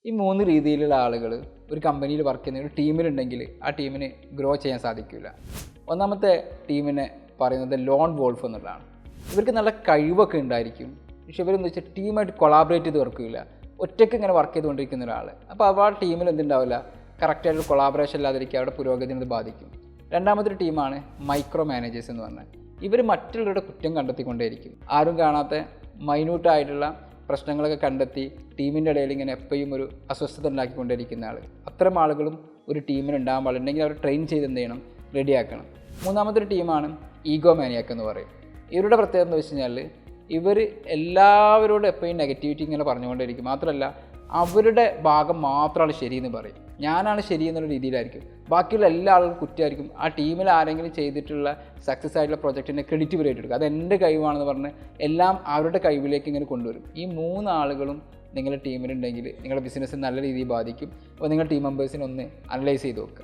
ഈ 3 രീതിയിലുള്ള ആളുകൾ ഒരു കമ്പനിയിൽ വർക്ക് ചെയ്യുന്ന ഒരു ടീമിലുണ്ടെങ്കിൽ ആ ടീമിന് ഗ്രോ ചെയ്യാൻ സാധിക്കില്ല. ഒന്നാമത്തെ ടീമിനെ പറയുന്നത് ലോൺ വോൾഫ് എന്നുള്ളതാണ്. ഇവർക്ക് നല്ല കഴിവൊക്കെ ഉണ്ടായിരിക്കും, പക്ഷെ ഇവരെന്ന് വെച്ചാൽ ടീമായിട്ട് കൊളാബറേറ്റ് ചെയ്ത് വർക്ക് ചെയ്യില്ല. ഒറ്റയ്ക്ക് ഇങ്ങനെ വർക്ക് ചെയ്തുകൊണ്ടിരിക്കുന്ന ഒരാൾ. അപ്പോൾ ആ ടീമിൽ എന്തുണ്ടാവില്ല, കറക്റ്റായിട്ട് കൊളാബറേഷൻ ഇല്ലാതിരിക്കുക, അവരുടെ പുരോഗതിനെ ഇത് ബാധിക്കും. രണ്ടാമത്തെ ടീമാണ് മൈക്രോ മാനേജേഴ്സ് എന്ന് പറഞ്ഞാൽ. ഇവർ മറ്റുള്ളവരുടെ കുറ്റം കണ്ടെത്തിക്കൊണ്ടേയിരിക്കും. ആരും കാണാത്ത മൈന്യൂട്ടായിട്ടുള്ള പ്രശ്നങ്ങളൊക്കെ കണ്ടെത്തി ടീമിൻ്റെ ഇടയിൽ ഇങ്ങനെ എപ്പോഴും ഒരു അസ്വസ്ഥത ഉണ്ടാക്കിക്കൊണ്ടിരിക്കുന്ന ആൾ. അത്തരം ആളുകളും ഒരു ടീമിന് ഉണ്ടാകാൻ പാടുണ്ടെങ്കിൽ അവർ ട്രെയിൻ ചെയ്ത് എന്ത് ചെയ്യണം, റെഡിയാക്കണം. മൂന്നാമത്തെ ടീമാണ് ഈഗോ മാനിയാക്ക് എന്ന് പറയും. ഇവരുടെ പ്രത്യേകത എന്ന് വെച്ച് കഴിഞ്ഞാൽ ഇവർ എല്ലാവരോടും എപ്പോഴും നെഗറ്റിവിറ്റി ഇങ്ങനെ പറഞ്ഞുകൊണ്ടിരിക്കും. മാത്രമല്ല അവരുടെ ഭാഗം മാത്രമാണ് ശരിയെന്ന് പറയും, ഞാനാണ് ശരി എന്നുള്ള രീതിയിലായിരിക്കും. ബാക്കിയുള്ള എല്ലാ ആളുകളും കുറ്റമായിരിക്കും. ആ ടീമിൽ ആരെങ്കിലും ചെയ്തിട്ടുള്ള സക്സസ് ആയിട്ടുള്ള പ്രൊജക്റ്റിൻ്റെ ക്രെഡിറ്റ് ഇവർ ഏറ്റെടുക്കും. അത് എൻ്റെ കഴിവാണെന്ന് പറഞ്ഞ് എല്ലാം അവരുടെ കഴിവിലേക്ക് ഇങ്ങനെ കൊണ്ടുവരും. ഈ 3 ആളുകളും നിങ്ങളുടെ ടീമിലുണ്ടെങ്കിൽ നിങ്ങളുടെ ബിസിനസ് നല്ല രീതിയിൽ ബാധിക്കും. അപ്പോൾ നിങ്ങൾ ടീം മെമ്പേഴ്സിനെ ഒന്ന് അനലൈസ് ചെയ്ത് നോക്കുക.